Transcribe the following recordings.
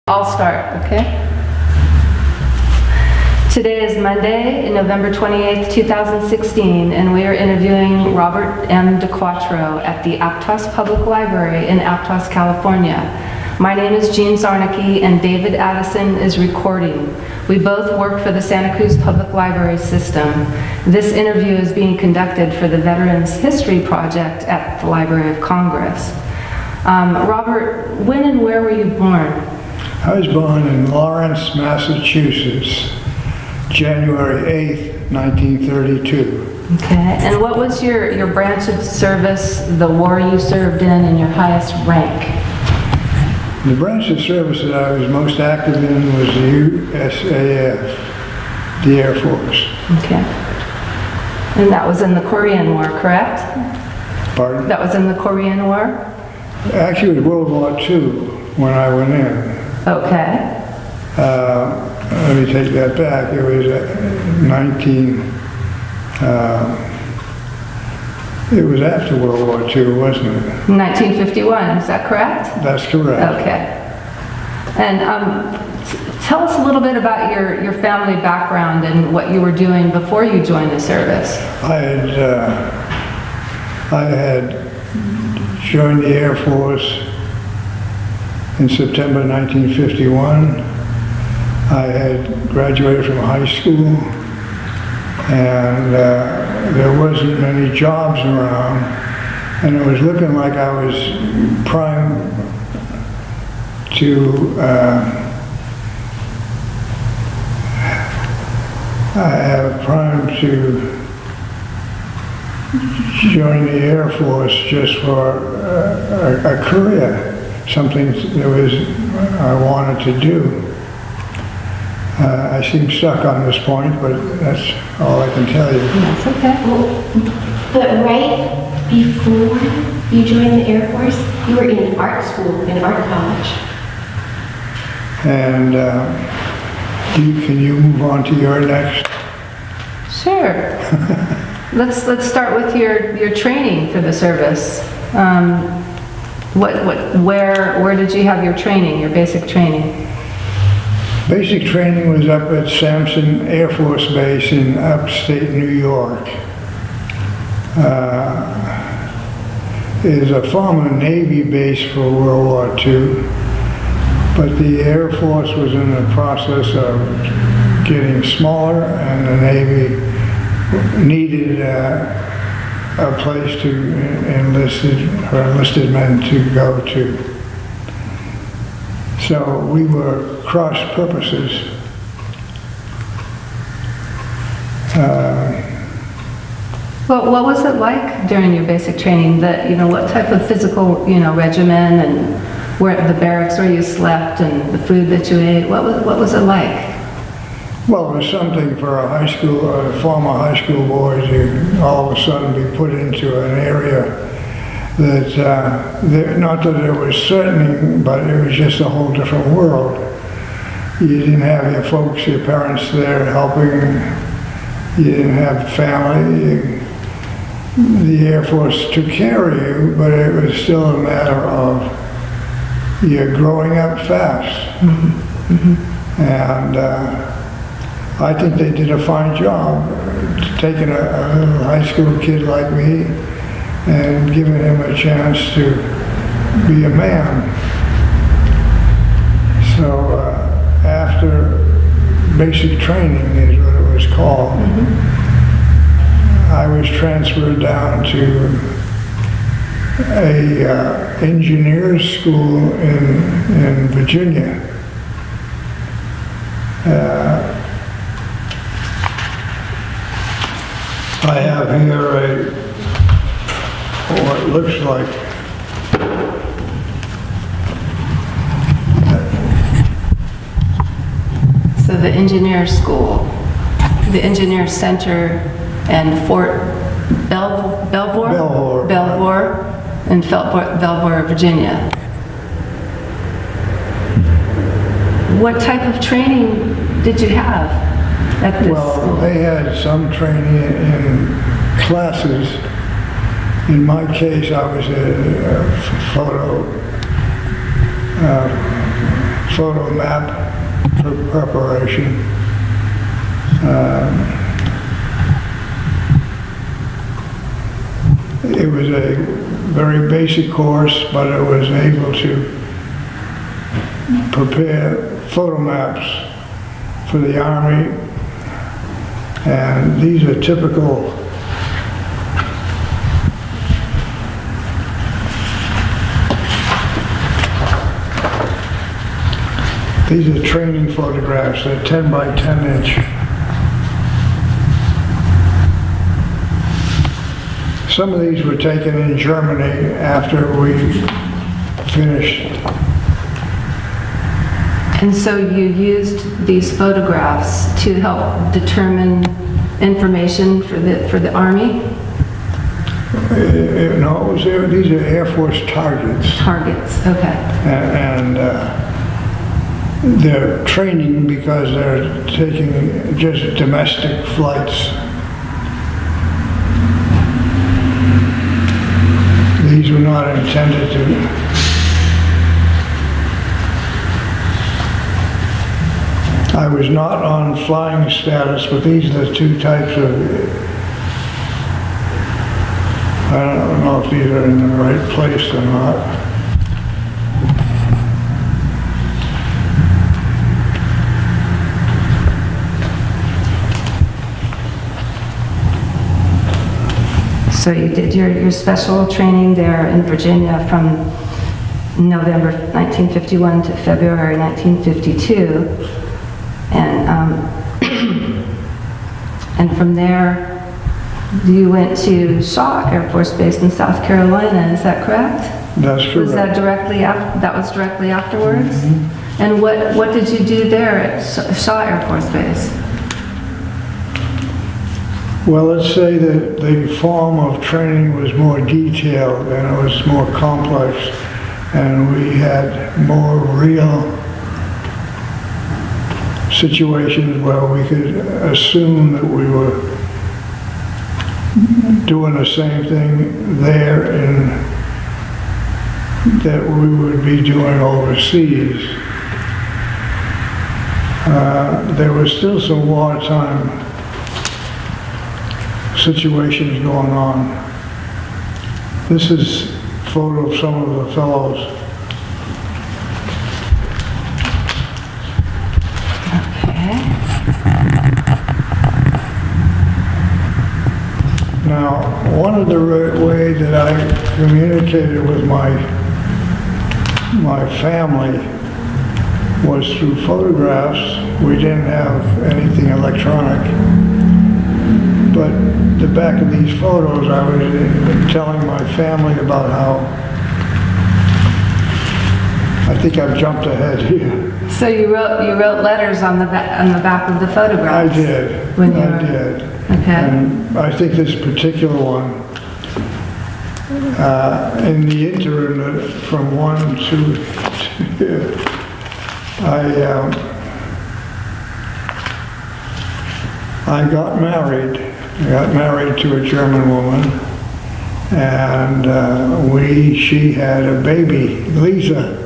I'll start, okay? Today is Monday, November 28th, 2016, and we are interviewing Robert M. DeQuattro at the Aptos Public Library in Aptos, California. My name is Jean Zarnicki, and David Addison is recording. We both work for the Santa Cruz Public Library System. This interview is being conducted for the Veterans History Project at the Library of Congress. Robert, when and where were you born? I was born in Lawrence, Massachusetts, January 8th, 1932. Okay, and what was your branch of service, the war you served in, and your highest rank? The branch of service that I was most active in was the USAF, the Air Force. Okay. And that was in the Korean War, correct? Pardon? That was in the Korean War? Actually, it was World War II when I went in. Okay. Let me take that back. It was it was after World War II, wasn't it? 1951, is that correct? That's correct. Okay. And tell us a little bit about your family background and what you were doing before you joined the service. I had joined the Air Force in September 1951. I had graduated from high school, and there wasn't many jobs around, and it was looking like I was primed to join the Air Force just for a career, something that I wanted to do. I seem stuck on this point, but that's all I can tell you. That's okay. Well, but right before you joined the Air Force, you were in art school, in art college. And can you move on to your next? Sure. Let's start with your training for the service. Where did you have your training, your basic training? Basic training was up at Sampson Air Force Base in upstate New York. It is a former Navy base for World War II, but the Air Force was in the process of getting smaller, and the Navy needed a place to enlisted men to go to. So we were cross purposes. Well, what was it like during your basic training? What type of physical, regimen, and where the barracks where you slept and the food that you ate? What was it like? Well, it was something for a former high school boy to all of a sudden be put into an area that, not that it was threatening, but it was just a whole different world. You didn't have your folks, your parents there helping. You didn't have family. The Air Force took care of you, but it was still a matter of you're growing up fast. Mm-hmm. Mm-hmm. And I think they did a fine job taking a little high school kid like me and giving him a chance to be a man. So after basic training is what it was called, I was transferred down to a engineer's school in Virginia. I have here what looks like So the engineer school, the engineer center, and Fort Belvoir in Belvoir, Virginia. What type of training did you have at this school? They had some training in classes. In my case, I was a photo map for preparation. It was a very basic course, but it was able to prepare photo maps for the Army. And these are typical training photographs. They're 10 by 10 inch. Some of these were taken in Germany after we finished. And so you used these photographs to help determine information for the Army? No, these are Air Force targets. Targets, okay. And they're training because they're taking just domestic flights. These were not intended to. I was not on flying status, but these are the two types of. I don't know if these are in the right place or not. So you did your special training there in Virginia from November 1951 to February 1952. And from there, you went to Shaw Air Force Base in South Carolina, is that correct? That's correct. Was that directly that was directly afterwards? Mm-hmm. And what did you do there at Shaw Air Force Base? Well, let's say that the form of training was more detailed and it was more complex, and we had more real situations where we could assume that we were doing the same thing there and that we would be doing overseas. There was still some wartime situations going on. This is a photo of some of the fellows. Okay. Now, one of the way that I communicated with my family was through photographs. We didn't have anything electronic. But the back of these photos, I was telling my family about how, I think I've jumped ahead here. So you wrote letters on the back of the photographs? I did. I did. Okay. And I think this particular one, in the interim from 1 to 2, I got married. I got married to a German woman, and she had a baby, Lisa.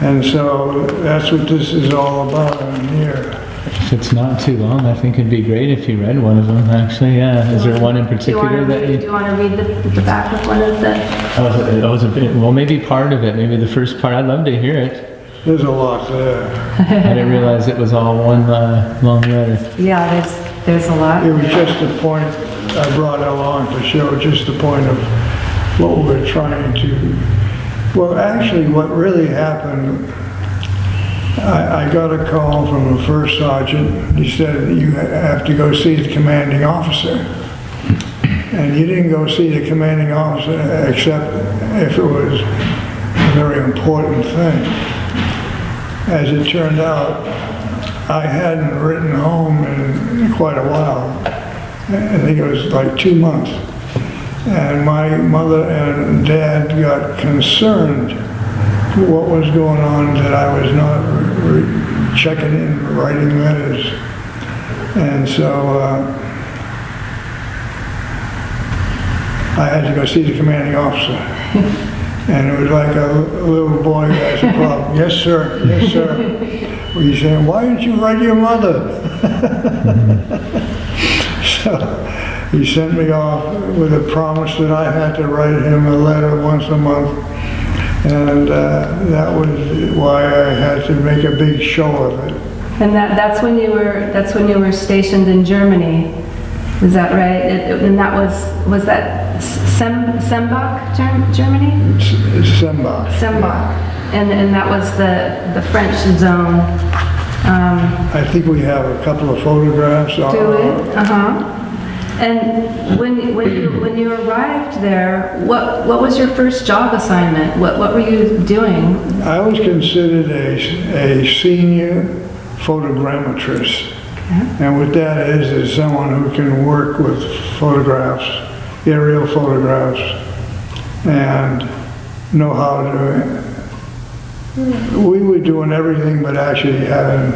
And so that's what this is all about in here. If it's not too long, I think it'd be great if you read one of them, actually, yeah. Is there one in particular that you... Do you want to read the back of one of the... Oh, was a bit, well, maybe part of it, maybe the first part. I'd love to hear it. There's a lot there. I didn't realize it was all one long letter. Yeah, there's a lot. It was just a point, I brought it along to show just the point of what we're trying to... Well, actually, what really happened, I got a call from the first sergeant. He said, you have to go see the commanding officer. And you didn't go see the commanding officer except if it was a very important thing. As it turned out, I hadn't written home in quite a while. I think it was like 2 months. And my mother and dad got concerned what was going on, that I was not checking in, writing letters. And so I had to go see the commanding officer. And it was like a little boy who has a problem. Yes, sir. Yes, sir. Well, he said, why didn't you write your mother? So he sent me off with a promise that I had to write him a letter once a month. And that was why I had to make a big show of it. And that's when you were stationed in Germany, is that right? And that was that Sembach, Germany? It's Sembach. Sembach, and that was the French zone. I think we have a couple of photographs. Do it? And when you arrived there, what was your first job assignment? What were you doing? I was considered a senior photogrammetrist. Okay. And what that is someone who can work with photographs, aerial photographs, and know how to. We were doing everything but actually having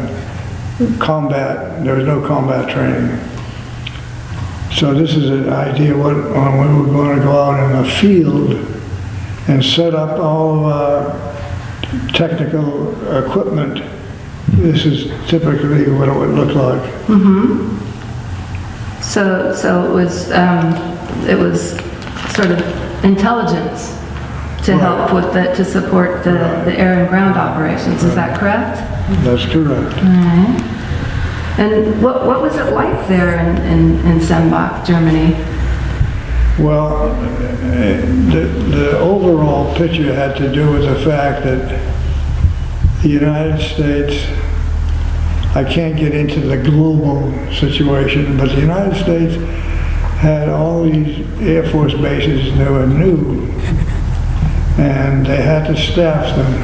combat. There was no combat training. So this is an idea when we were going to go out in the field and set up all of our technical equipment. This is typically what it would look like. Mm-hmm. So it was sort of intelligence to help with to support the air and ground operations. Is that correct? That's correct. All right. And what was it like there in Sembach, Germany? Well, the overall picture had to do with the fact that the United States, I can't get into the global situation, but the United States had all these Air Force bases that were new, and they had to staff them.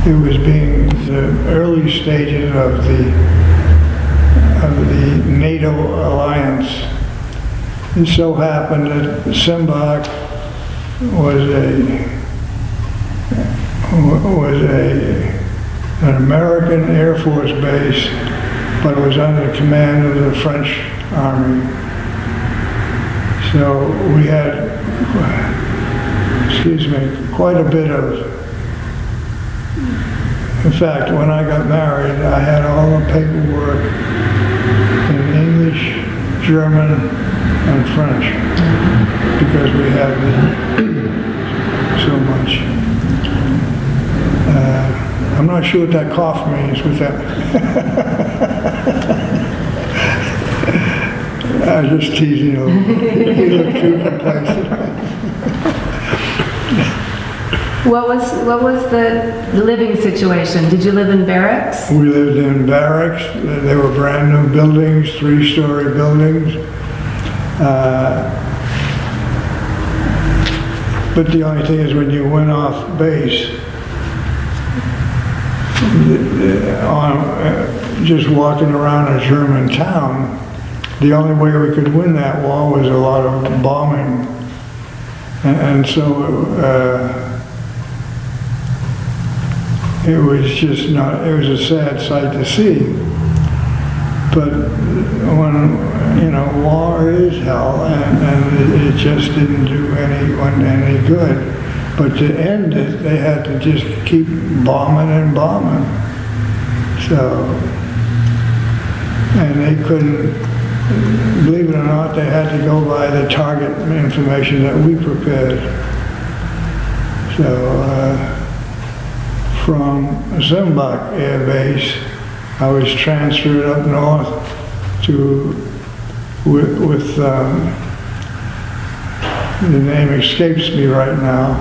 It was being the early stages of the NATO alliance. It so happened that Sembach was an American Air Force base, but it was under the command of the French Army. So we had, quite a bit of. In fact, when I got married, I had all the paperwork in English, German, and French, because we had so much. I'm not sure what that cough means with that. I was just teasing you. You look too complacent. What was the living situation? Did you live in barracks? We lived in barracks. They were brand new buildings, 3-story buildings. But the only thing is when you went off base, just walking around a German town, the only way we could win that war was a lot of bombing. And so it was just not, it was a sad sight to see. But when, war is hell, and it just didn't do anyone any good. But to end it, they had to just keep bombing and bombing. So, and they couldn't, believe it or not, they had to go by the target information that we prepared. So, from Sembach Air Base, I was transferred up north to, with the name escapes me right now,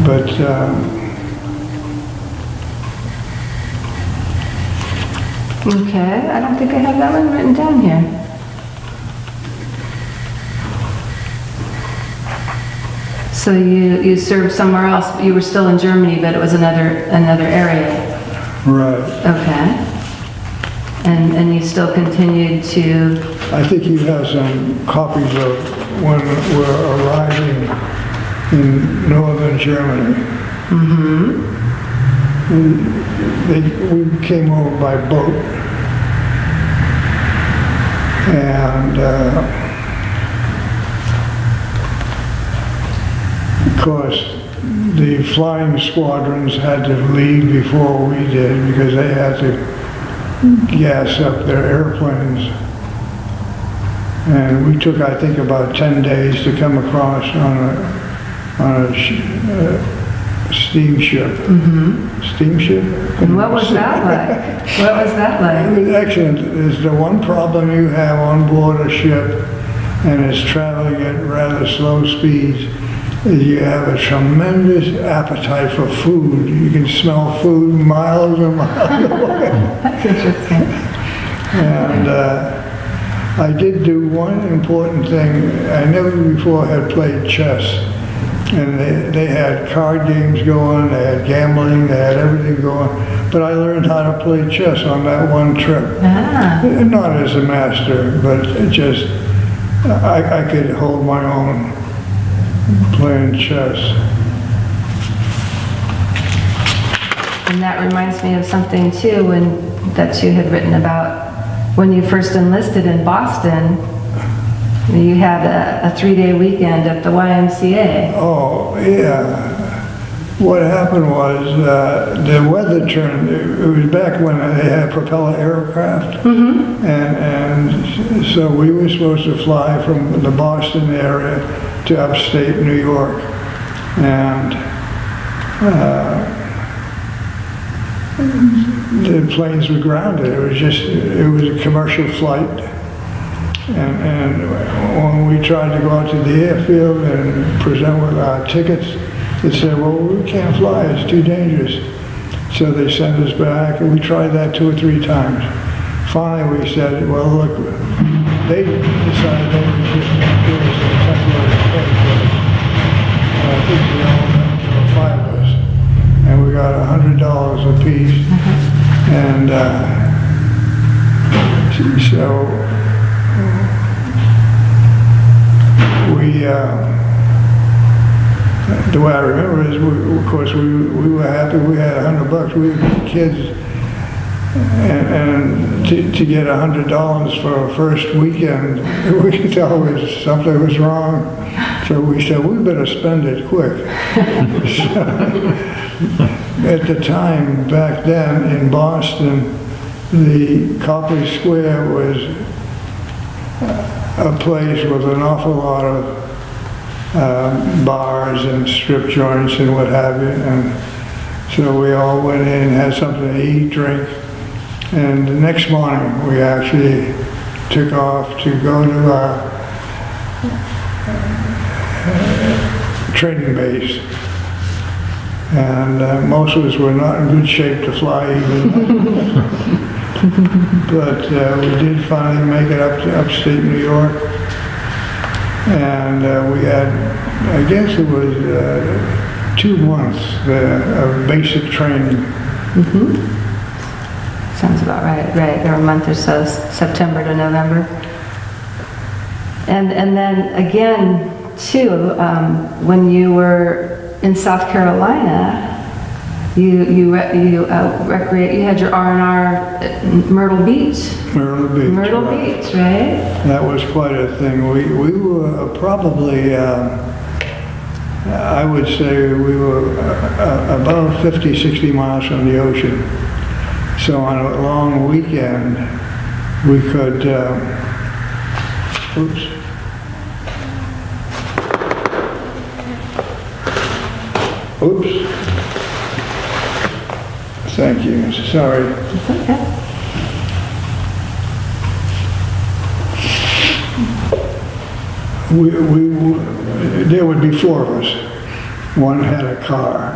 but okay, I don't think I have that one written down here. So you served somewhere else. You were still in Germany, but it was another area. right. Okay. And you still continued to. I think you have some copies of when we're arriving in northern Germany. Mm-hmm. We came over by boat, and Of course, the flying squadrons had to leave before we did because they had to gas up their airplanes. And we took, I think, about 10 days to come across on a steamship. Steamship? And what was that like? What was that It like? was excellent. It's the one problem you have on board a ship, and it's traveling at rather slow speeds, is you have a tremendous appetite for food. You can smell food miles and miles away. That's interesting. And I did do one important thing. I never before had played chess. And they had card games going, they had gambling, they had everything going. But I learned how to play chess on that one trip. Ah. Not as a master, but it just, I could hold my own playing chess. And that reminds me of something too, that you had written about when you first enlisted in Boston. You had a 3-day weekend at the YMCA. Oh, yeah. What happened was the weather turned. It was back when they had propeller aircraft. And so we were supposed to fly from the Boston area to upstate New York. And the planes were grounded. It was a commercial flight. And when we tried to go out to the airfield and present with our tickets, they said, well, we can't fly, it's too dangerous. So they sent us back, and we tried that 2 or 3 times. Finally, we said, well, look, they decided they were just going to give us a temporary pay for it. I think there were 5 of us, and we got $100 apiece. And so the way I remember is, of course, we were happy. We had $100. We were kids, and to get $100 for a first weekend, we could tell something was wrong. So we said, we better spend it quick. So, at the time, back then in Boston, the Copley Square was a place with an awful lot of bars and strip joints and what have you. And so we all went in and had something to eat, drink. And the next morning, we actually took off to go to our training base. And most of us were not in good shape to fly even. But we did finally make it up to upstate New York. And we had, I guess it was 2 months of basic training. Sounds about right, or a month or so, September to November. And then again, too, when you were in South Carolina, you had your R&R at Myrtle Beach. Myrtle Beach. Myrtle right. Beach, right? That was quite a thing. We were probably, I would say we were about 50, 60 miles from the ocean. So on a long weekend, we could, oops. Oops. Thank you. Sorry. It's okay. There would be 4 of us. One had a car.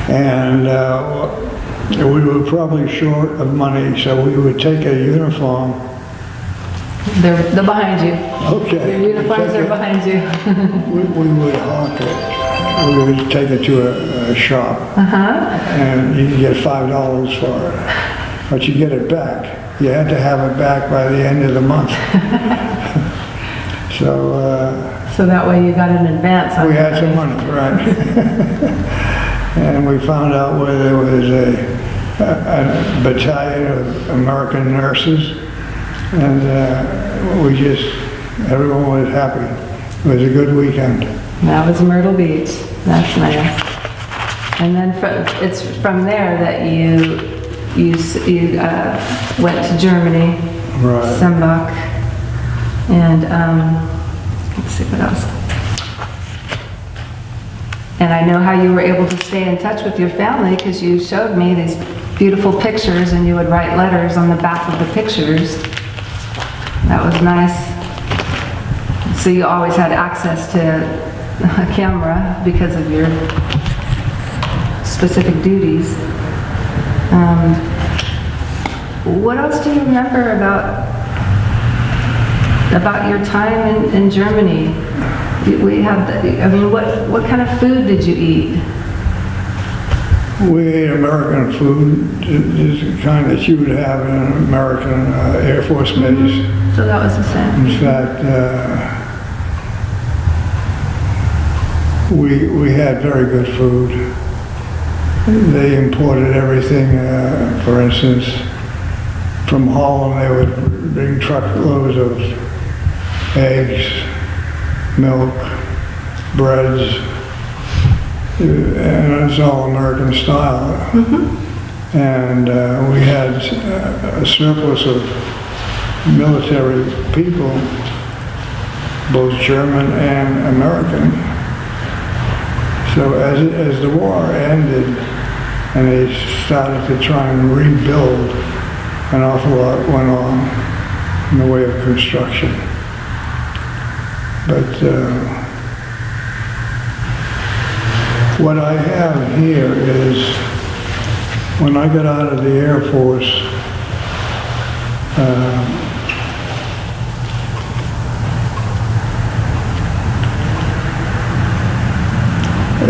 And we were probably short of money, so we would take a uniform. They're behind you. Okay. Your uniforms are behind you. We would hawk it. We would take it to a shop. And you could get $5 for it. But you get it back. You had to have it back by the end of the month. So that way you got an advance on we your had some money, right. And we found out where there was a battalion of American nurses, and everyone was happy. It was a good weekend. That was Myrtle Beach. That's nice. And then it's from there that you went to Germany, Right. Sembach, and let's see what else. And I know how you were able to stay in touch with your family because you showed me these beautiful pictures and you would write letters on the back of the pictures. That was nice. So you always had access to a camera because of your specific duties. What else do you remember about your time in Germany? We have, I mean, what kind of food did you eat? We ate American food, is the kind that you would have in an American Air Force base. So that was the same. In fact, we had very good food. They imported everything, for instance, from Holland they would bring truckloads of eggs, milk, breads, and it's all American style. And we had a surplus of military people, both German and American. So as the war ended and they started to try and rebuild, an awful lot went on in the way of construction. But what I have here is when I got out of the Air Force,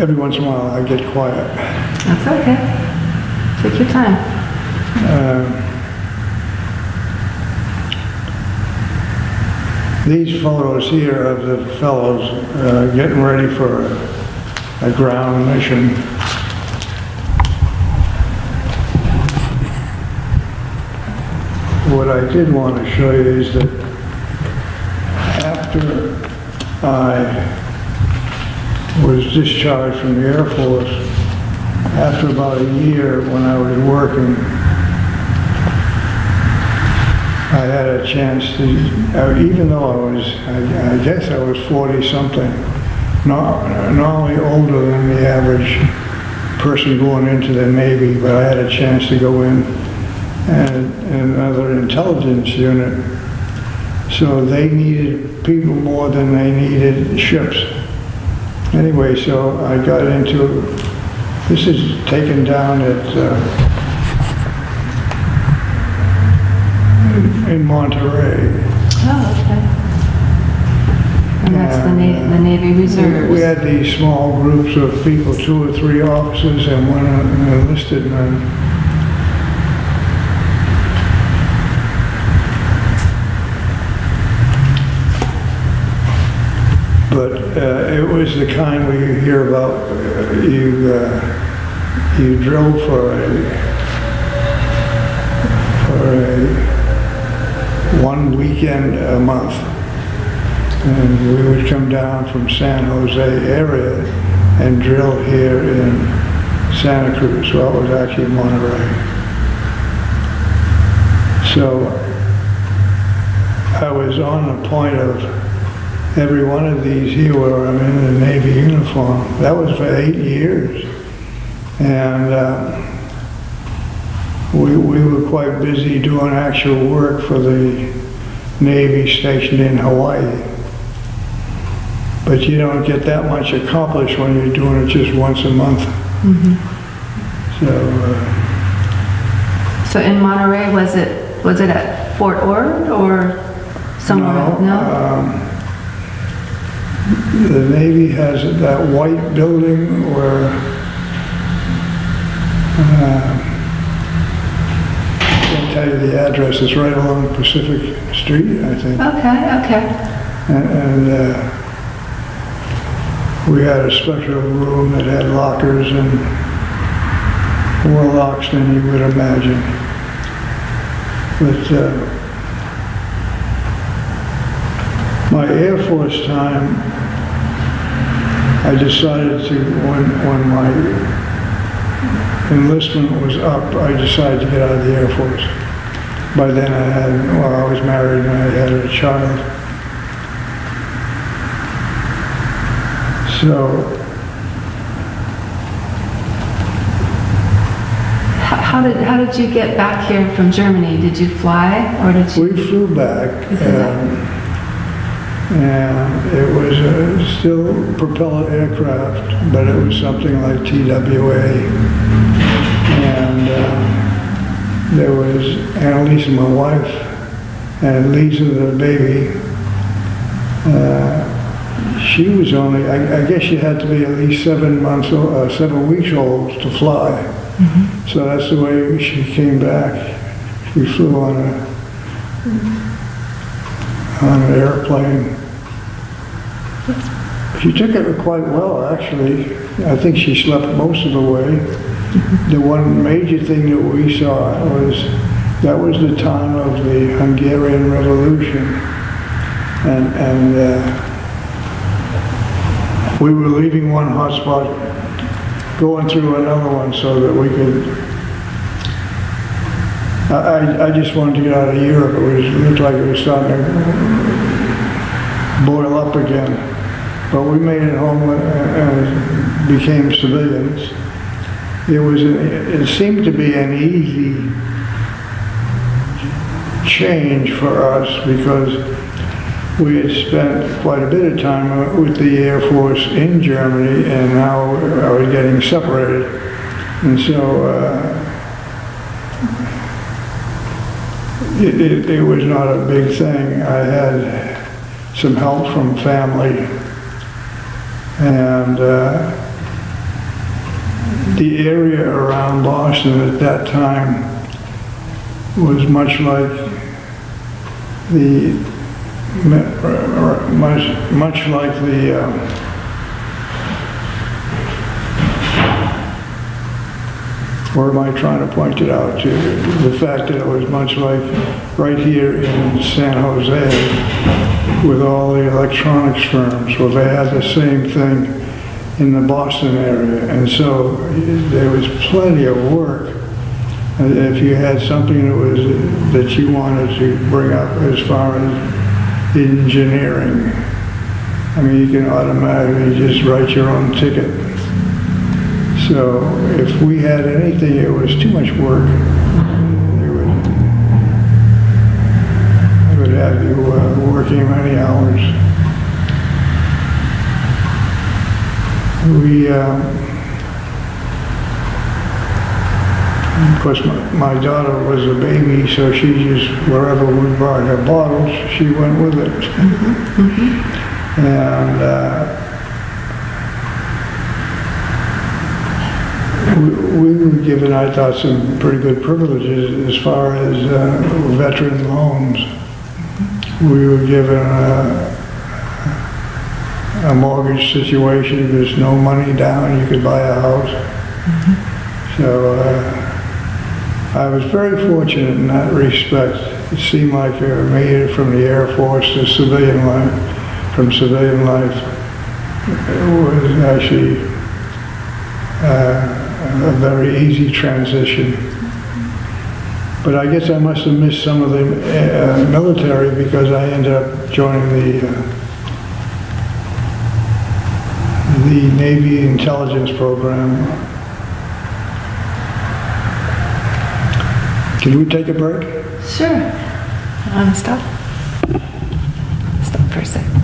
every once in a while I get quiet. That's okay. Take your time. These photos here of the fellows getting ready for a ground mission. What I did want to show you is that after I was discharged from the Air Force, after about a year when I was working, I had a chance to, even though I guess I was 40-something, not only older than the average person going into the Navy, but I had a chance to go in another intelligence unit. So they needed people more than they needed ships. Anyway, so I got into, this is taken down at in Monterey. Oh, okay. And that's the Navy Reserves. We had these small groups of people, 2 or 3 officers and one enlisted man. But it was the kind where you hear about, you drove for one weekend a month. And we would come down from San Jose area and drill here in Santa Cruz. Well, it was actually Monterey. So I was on the point of every one of these here where I'm in the Navy uniform. That was for 8 years. And we were quite busy doing actual work for the Navy stationed in Hawaii. But you don't get that much accomplished when you're doing it just once a month. So in Monterey, was it at Fort Ord or somewhere else? No? The Navy has that white building where I can't tell you the address. It's right along Pacific Street, I think. Okay. And we had a special room that had lockers and more locks than you would imagine. But my Air Force time, I decided to, when my enlistment was up, I decided to get out of the Air Force. By then I was married and I had a child. So, How did you get back here from Germany? Did you fly or did you? we flew back, and it was still propeller aircraft, but it was something like TWA. And there was Annalise, my wife, and Lisa, the baby. She was only, I guess she had to be at least 7 weeks old to fly. So that's the way she came back. We flew on an airplane. She took it quite well, actually. I think she slept most of the way. The one major thing that we saw was that was the time of the Hungarian Revolution, and we were leaving one hotspot, going through another one so that we could. I just wanted to get out of Europe. It looked like it was starting to boil up again. But we made it home and became civilians. It seemed to be an easy change for us because we had spent quite a bit of time with the Air Force in Germany, and now I was getting separated. And so it was not a big thing. I had some help from family, and the area around Boston at that time was much like the or am I trying to point it out to you? The fact that it was much like right here in San Jose with all the electronics firms. Well, they had the same thing in the Boston area, and so there was plenty of work. If you had something that you wanted to bring up as far as engineering, I mean, you can automatically just write your own ticket. So if we had anything, it was too much work. They would have you working many hours. Of course, my daughter was a baby, so she just, wherever we brought her bottles, she went with it. And we were given, I thought, some pretty good privileges as far as veteran loans. We were given a mortgage situation. There's no money down, you could buy a house. So I was very fortunate in that respect. It seemed like I made it from the Air Force to civilian life. From civilian life, it was actually a very easy transition. But I guess I must have missed some of the military because I ended up joining the Navy intelligence program. Can we take a break? Sure. Want to stop? Stop for a second.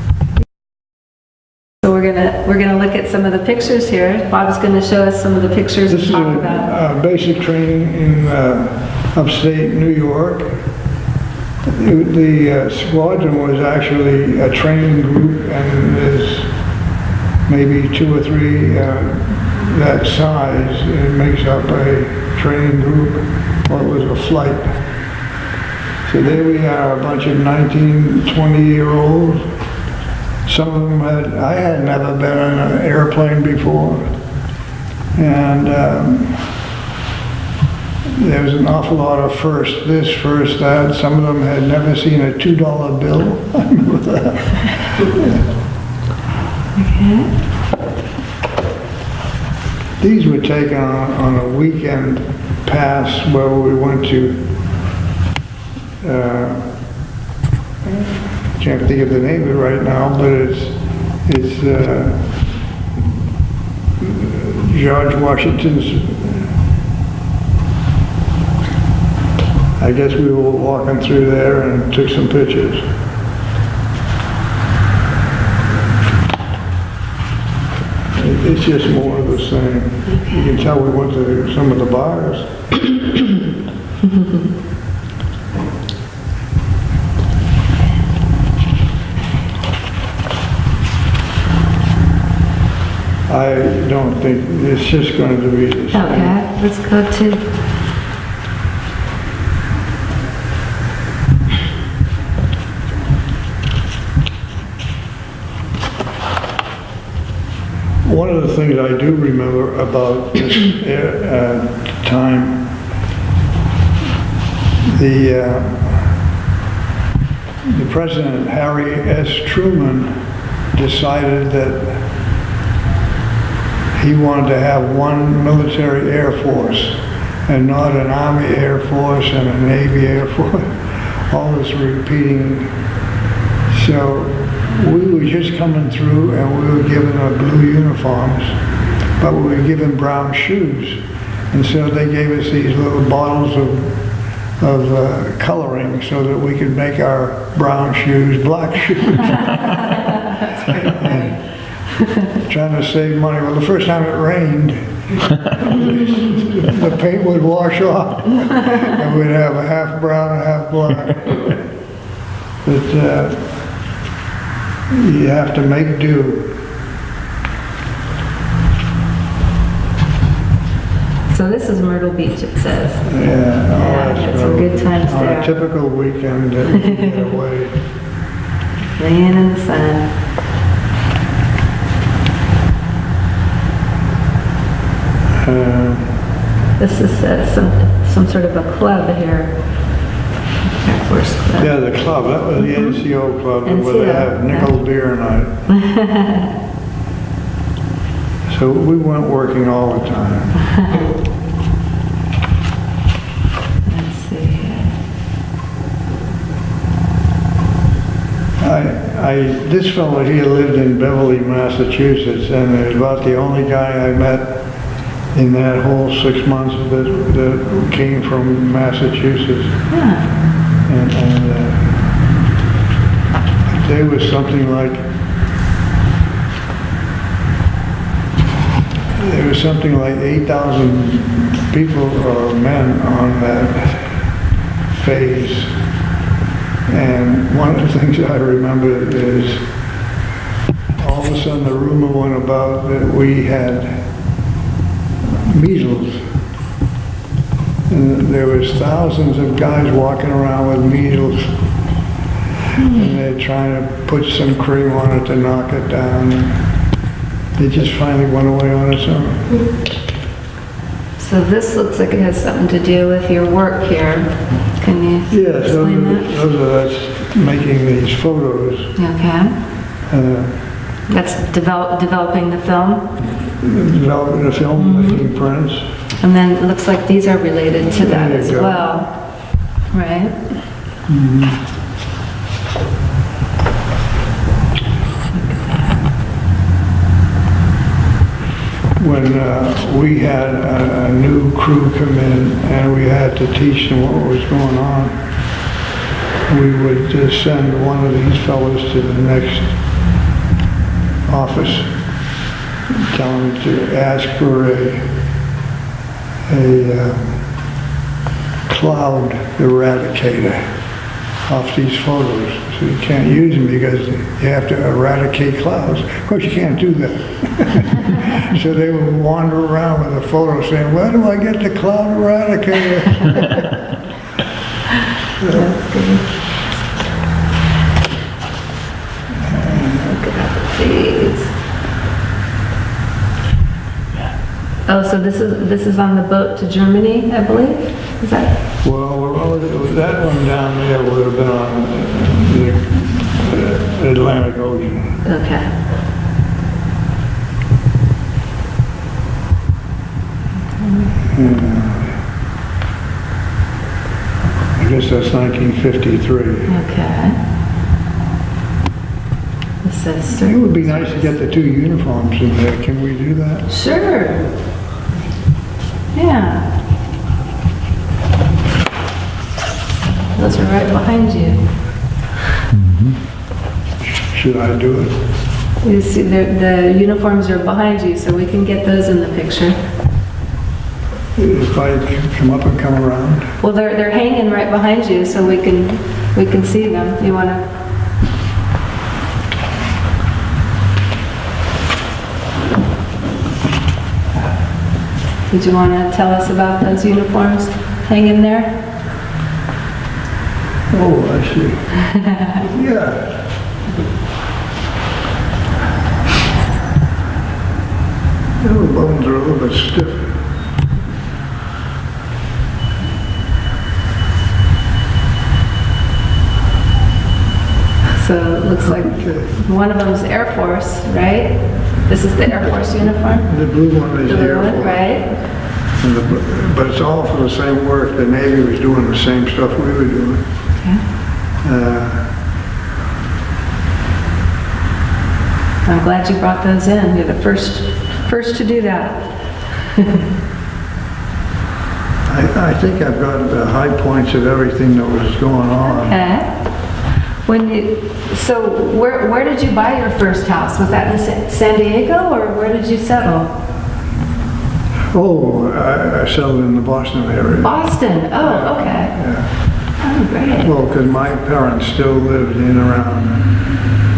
So we're gonna look at some of the pictures here. Bob's gonna show us some of the pictures This and is talk about. basic training in upstate New York. The squadron was actually a training group, and there's maybe 2 or 3 that size. It makes up a training group, or it was a flight. So there we are, a bunch of 19, 20-year-olds. Some of them I had never been on an airplane before. And there was an awful lot of first this, first that. Some of them had never seen a $2 bill. I remember that. Okay. These were taken on a weekend pass where we went to, can't think of the name of it right now, but it's George Washington's, I guess we were walking through there and took some pictures. It's just more of the same. You can tell we went to some of the bars. I don't think, it's just going to be the same. Okay, let's go to, One of the things I do remember about this time, the President Harry S. Truman decided that he wanted to have one military air force and not an Army Air Force and a Navy Air Force, all this repeating. So we were just coming through and we were given our blue uniforms, but we were given brown shoes. And so they gave us these little bottles of coloring so that we could make our brown shoes black shoes. Trying to save money. Well, the first time it rained, the paint would wash off and we'd have a half brown and half black. But you have to make do. so this is Myrtle Beach, it says. Yeah, Yeah, had some good times on there. a typical weekend that we can get away. Laying in the sun. This is some sort of a club here. Air Force Club. Yeah, the club, that was the NCO club where they NCO, have nickel beer night. So we weren't working all the time. Let's see here. This fellow here lived in Beverly, Massachusetts, and was about the only guy I met in that whole 6 months that came from Massachusetts. Yeah. And there was something like 8,000 people or men on that phase. And one of the things I remember is all of a sudden the rumor went about that we had measles. And there was thousands of guys walking around with measles. And they're trying to put some cream on it to knock it down. It just finally went away on its own. So this looks like it has something to do with your work here. Can you Yeah, explain that? those are us making these photos. Okay. That's developing the film. Developing the film, making prints. And then it looks like these are related to that There you as go. well. Right? When we had a new crew come in and we had to teach them what was going on, we would just send one of these fellows to the next office, tell them to ask for a cloud eradicator off these photos. So you can't use them because you have to eradicate clouds. Of course, you can't do that. So they would wander around with a photo saying, where do I get the cloud eradicator? That's good. Look at these. Oh, so this is on the boat to Germany, I believe? Is that? Well, that one down there would have been on the Atlantic Ocean. Okay. I guess that's 1953. Okay. It says It would be nice to get the two uniforms in there. Can we do that? Sure. Yeah. Those are right behind you. Should I do it? You see, the uniforms are behind you, so we can get those in the picture. If I come up and come around? Well, they're hanging right behind you, so we can see them. You want to? Did you want to tell us about those uniforms hanging there? Oh, I see. Yeah. The bones are a little bit stiff. So it looks like one of them is Air Force, right? This is the Air Force uniform? The blue one is The the blue Air one, Force. right? But it's all for the same work. The Navy was doing the same stuff we were doing. Okay. I'm glad you brought those in. You're the first to do that. I think I've got the high points of everything that was going on. Okay. So where did you buy your first house? Was that in San Diego, or where did you settle? Oh, I settled in the Boston area. Boston. Oh, okay. Yeah. Oh, great. Well, because my parents still lived in around,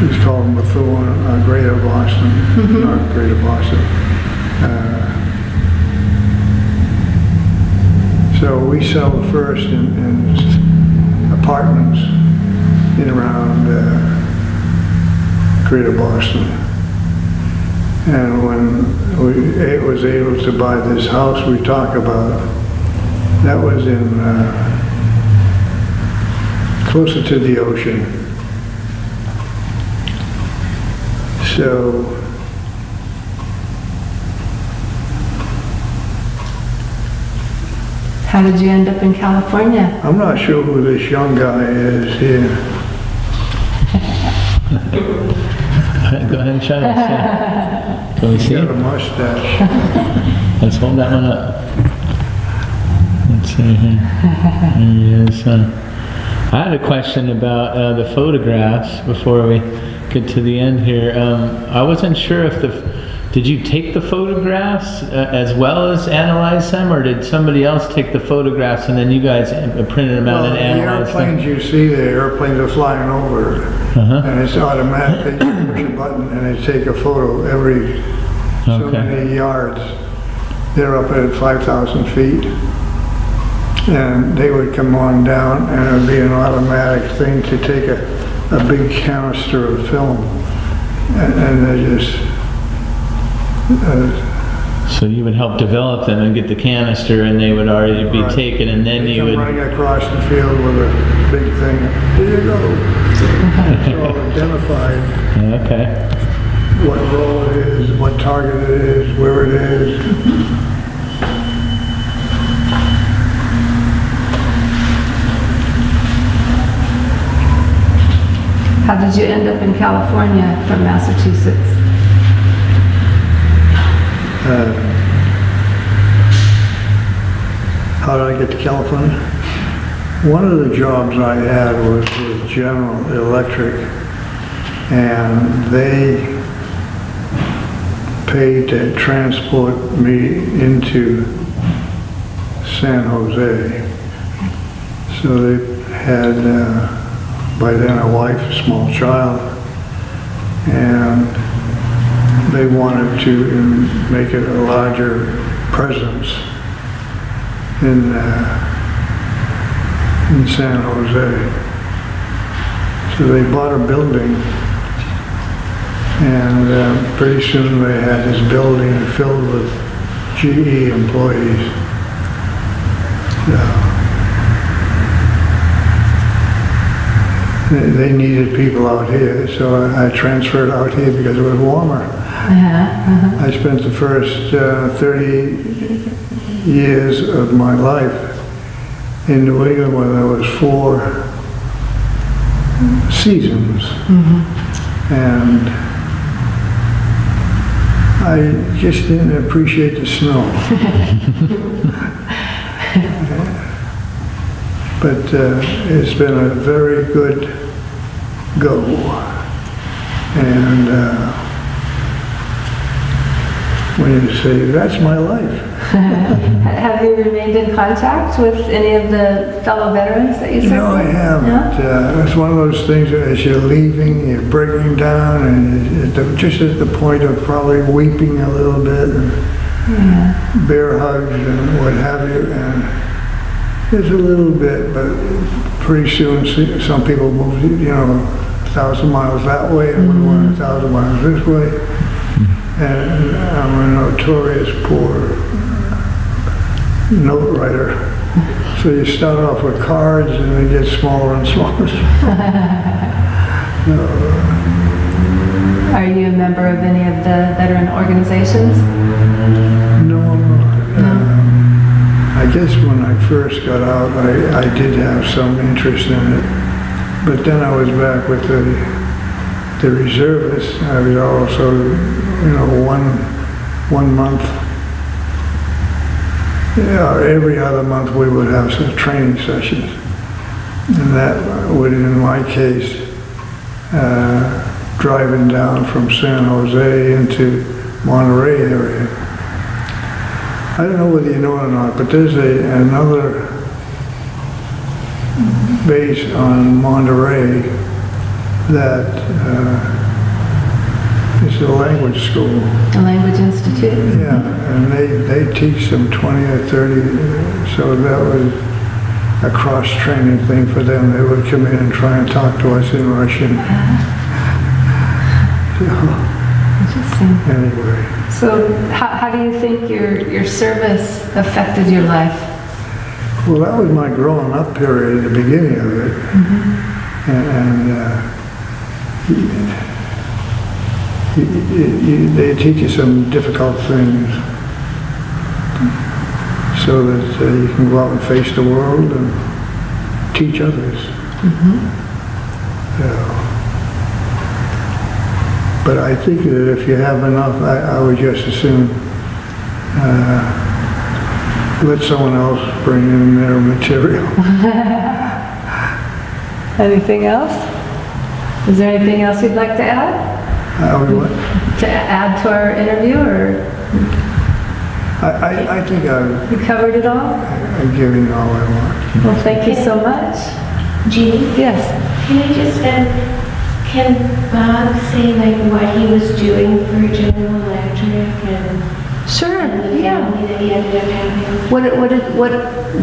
it's called Methuen, Greater Boston, not Greater Boston. So we settled first in apartments in around Greater Boston. And when we was able to buy this house we talk about, that was in closer to the ocean. So How did you end up in California? I'm not sure who this young guy is here. Go ahead and show us. Yeah. Can we He's see got a it? mustache. Let's hold that one up. Let's see here. There he is. I had a question about the photographs before we get to the end here. I wasn't sure if did you take the photographs as well as analyze them, or did somebody else take the photographs and then you guys printed them out and analyzed them? The airplanes you see there, airplanes are flying over, and it's automatic. You push a button and they take a photo every so many yards. They're up at 5,000 feet. And they would come on down and it would be an automatic thing to take a big canister of film. And they just... So you would help develop them and get the canister, and they would already be taken, and then you would... running across the field with a big thing. Here you go. It's all identified. Okay. What role it is, what target it is, where it is. How did you end up in California from Massachusetts? How did I get to California? One of the jobs I had was with General Electric, and they paid to transport me into San Jose. So they had, by then, a wife, a small child, and they wanted to make it a larger presence in San Jose. So they bought a building, and pretty soon they had this building filled with GE employees. They needed people out here, so I transferred out here because it was warmer. I spent the first 30 years of my life in New England where there was 4 seasons. And I just didn't appreciate the snow. But it's been a very good go. And when you say, that's my life. Have you remained in contact with any of the fellow veterans that you served No, I with? haven't. It's one of those things that as you're leaving, you're breaking down, and just at the point of probably weeping a little bit, and bear hugs and what have you. And there's a little bit, but pretty soon some people move, 1,000 miles that way, and we went 1,000 miles this way. And I'm a notorious poor note writer. So you start off with cards and they get smaller and smaller. Are you a member of any of the veteran organizations? No, I'm not. I guess when I first got out, I did have some interest in it. But then I was back with the reservists. I was also, one month, every other month we would have some training sessions. And that would, in my case, driving down from San Jose into Monterey area. I don't know whether you know it or not, but there's another base on Monterey that is a language school. A language institute? Yeah, and they teach them 20 or 30, so that was a cross-training thing for them. They would come in and try and talk to us in Russian. Interesting. Anyway. So how do you think your service affected your life? Well, that was my growing up period at the beginning of it. And they teach you some difficult things so that you can go out and face the world and teach others. But I think that if you have enough, I would just as soon let someone else bring in their material. Anything else? Is there anything else you'd like to add? What? To add to our interview, or I think you covered it all? I'm giving you all I want. Well, thank you so much. Jeannie, Yes. can I just, can Bob say what he was doing for General Electric and Sure. the Yeah. family that he ended up having?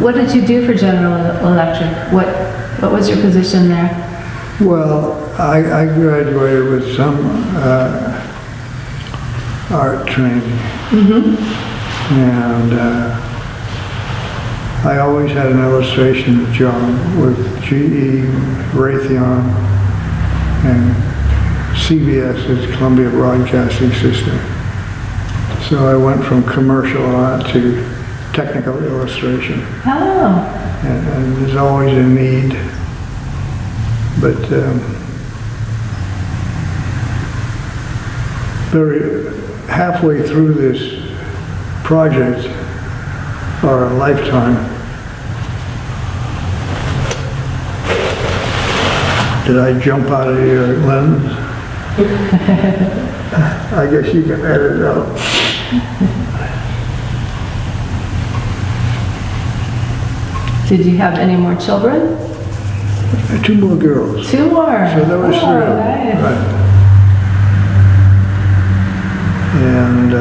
What did you do for General Electric? What was your position there? Well, I graduated with some art training. And I always had an illustration job with GE, Raytheon, and CBS, is Columbia Broadcasting System. So I went from commercial art to technical illustration. Oh. And there's always a need. But halfway through this project, or a lifetime, did I jump out of your lens? I guess you can edit it out. Did you have any more children? 2 more girls. 2 more. So there was 3. Nice. Right. And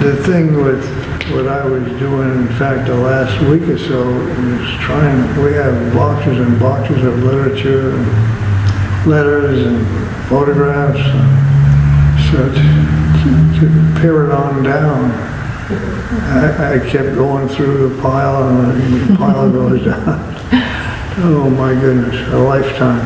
the thing with what I was doing, in fact, the last week or so, was we have boxes and boxes of literature and letters and photographs. So to pare it on down, I kept going through the pile, and the pile goes down. Oh my goodness, a lifetime.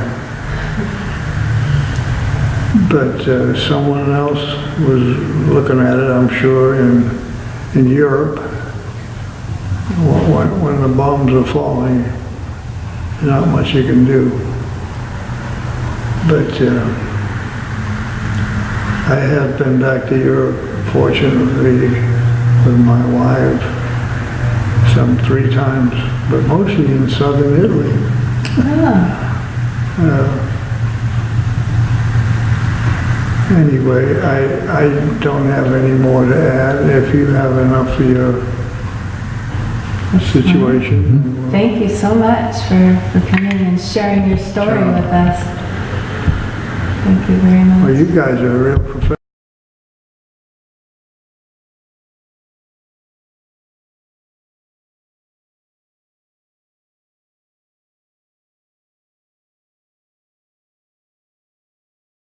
But someone else was looking at it, I'm sure, in Europe. When the bombs are falling, there's not much you can do. But I have been back to Europe, fortunately, with my wife, some 3 times, but mostly in southern Italy. Anyway, I don't have any more to add. If you have enough for your situation. Thank you so much for coming and sharing your story with us. Thank you very much. Well, you guys are real professionals.